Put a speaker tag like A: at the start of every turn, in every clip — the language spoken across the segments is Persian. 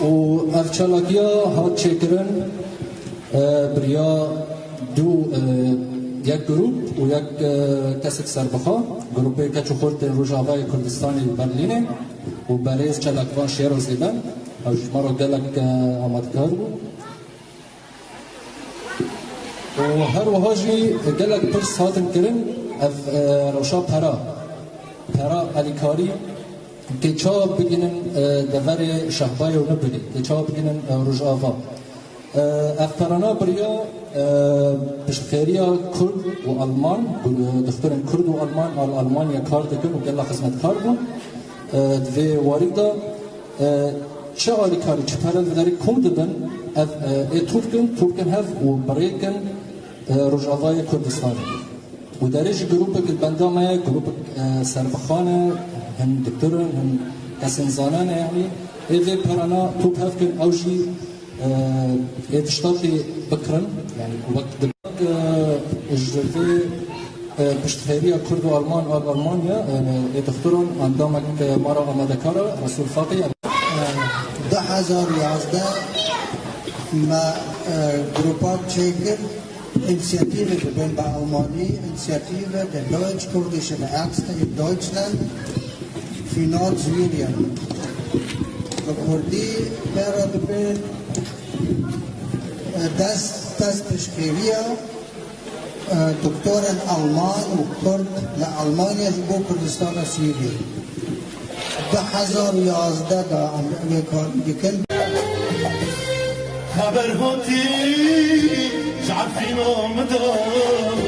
A: و افچالاکیا ها چکرن بریا دو یک گروپ و یک کسک سربخا گروپی که چخورت روژاوای کردستانی برلینه و بریز چلاکوان شیر و زیدن او شما رو گلک آمادکار بود و هر وهاجی گلک پرس هاتن کرن اف روشا پرا علیکاری که چا بگینن دور شهبای و نبری که چا بگینن روژاوا اف پرانا بریا بشخیریا کرد و آلمان دخترن کرد و آلمانیا کار دکن و گلا خدمت کار بود دوی واریدا چه علیکاری چه پرل وداری کم دبن تورکن هف و بریکن روژاوای کردستان و درش گروپ که بندامه گروپ سربخانه هم دکترن هم کسنزانان یعنی ایوه پرانا توپ هف کن اوجی اتشتاقی بکرن یعنی وقت دبک اجرفه پشتخیریا کرد و آلمانیا دکتران اندامک مارا آماده کارا رسول فاقی
B: 2011 ما گروپات چیکر Initiative ben bei Almani, Initiative der deutsch-kurdischen Ärzte in Deutschland für Nordsyrien. Kurdi wäre ben das beschrieben Doktoren Alman und Kurd la Almania جبو Kurdistan Syrien. 2011 da يمكن
C: خبر هوتي عارفين مدار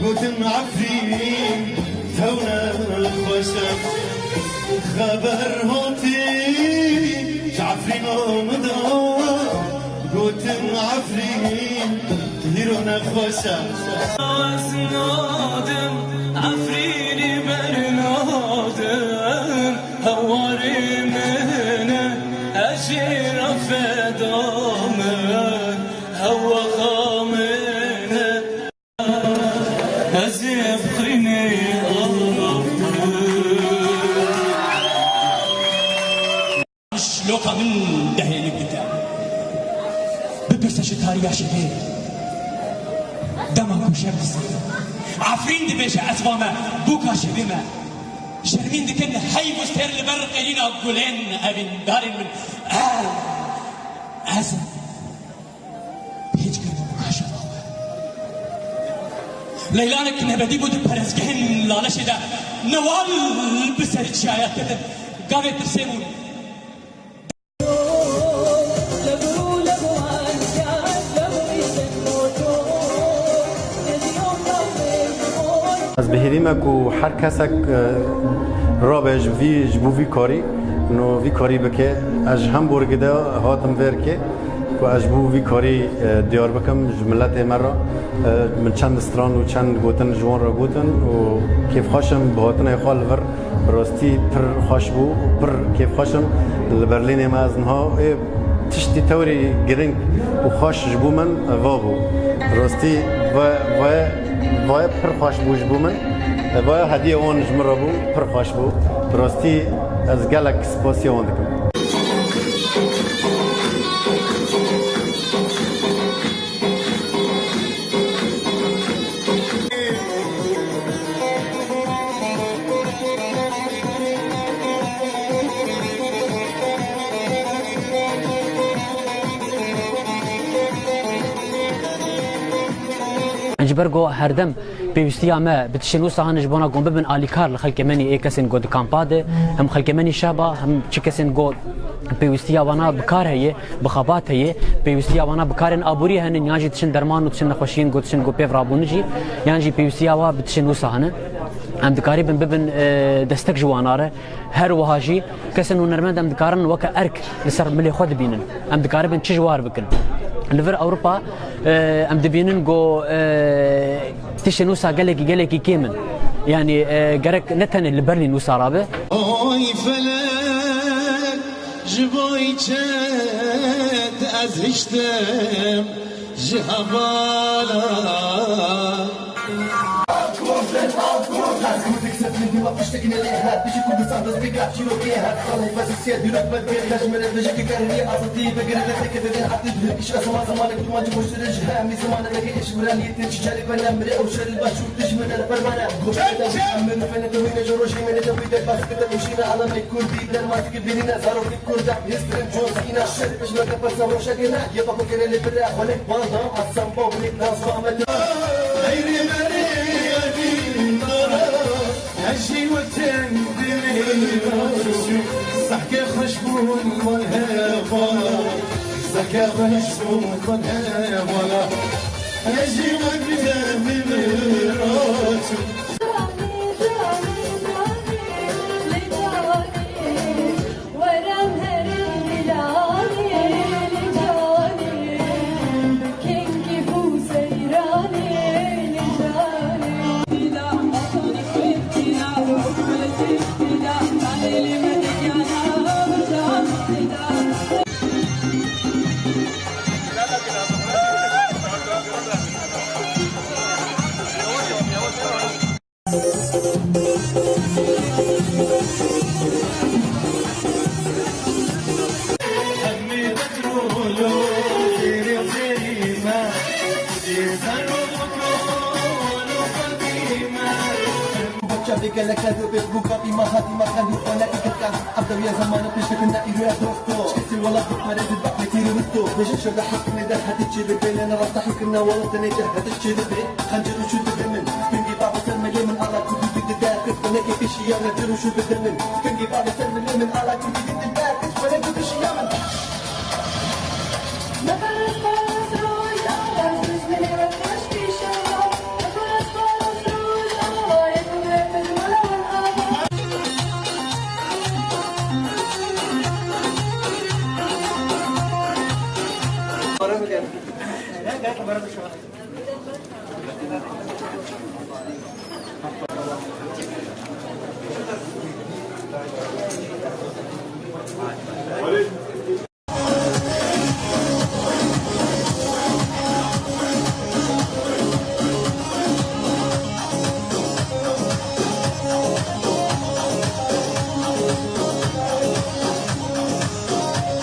C: قلت عارفين تونا الخشب خبر هوتي عارفين مدار قلت عارفين تديرون الخشب نادم عفريني برنادم هواري منه أجير فدامن هوا
D: شلوكا من دهيني بدا ببرسش تاريا شبه دمكو شمس عفرين دي بيشا أسواما بوكا شبيما شرمين دي كن حي مستير لبرق إلينا قولين أبن دارين من عزم هيج كرمو بوكا شباما ليلانك نبدي بود برزقهن لالش دا نوال بسر شايات كده قاوي ترسيمون
E: از بهیدیم کو هر کسک رابج وی جبو وی کاری نو وی کاری بکه از هم برگده هاتم ورکه کو از بو وی کاری دیار بکم جملت مرا من چند استران و چند گوتن جوان را گوتن و کیف خوشم بهاتن خال ور راستی پر خوش بو پر کیف خوشم لبرلین ما از نها تشتی توری گرینگ و خوش جبو من وابو راستی و پر خوش بوش بو من و هدیه اون جمره بو پر خوش بو راستی از گلک سپاسیون دکم
F: جبرگو هردم پیوستی ما بتشنو سهانج بنا گم ببن آلیکار لخلک منی ایکسین گود کامپاده هم خلک منی شابه هم چکسین گود پیوستی وانا بکار هیه بخابات هیه پیوستی وانا بکارن آبوری هن یانجی تشن درمان و تشن خوشین گود تشن گو پیف رابونجی یانجی پیوستی وا بتشنو سهانه ام دکاری ببن دستک جواناره هر وهاجی کسن ونرمند ام دکارن وکا ارک لسر ملی خود بینن ام دکاری بن چجوار بکن لفر أوروبا أم دبينن جو تشنوسا جلكي كيمن يعني جرك نتن لبرلين وسارابه.
C: أي فلك جبوي جد أزهشتم جهبالا.
G: وسط من دماغ تشتكي ليها بيجي كل صعب تبقى شي وكيها الله بس السياد يرد بدك تجمل بيجي كارني عطتي بقرا لك كذا عطي ايش اسمع زمانك ما تجوش ترجع مي زمان لك ايش وراني تجاري بنا مري او شر البشوف تجمل البرمانه من فين توين جروشي من توين بس كده مشينا على ما يكون دي ما تكبيني نزارو في كردا يسترن جوزينا شر ايش ما كبر وشقنا يبقى بكره اللي برا ولك والله اصلا بوبليك ناس عمل
C: غيري مريضين هالشي وتندمي صحكي خشبون والهفا صحكي خشبون والهفا هالشي وتندمي مراتو
G: قال لك هذا بيبقى بما هذه ما كان ولا يكتك ابدا يا زمان بيشك كنا يروح دوستو شكتي والله بتمرد البحر كثير ردو بيش شد حقني ده هتجي بين انا راح كنا والله تنيته هتجي بي خنجر وشو بدمن كنجي بابا سلمي من على كل بيد داخل فانا كيف شي انا جرو شو بدمن كنجي بابا سلمي من على كل بيد داخل فانا كيف شي انا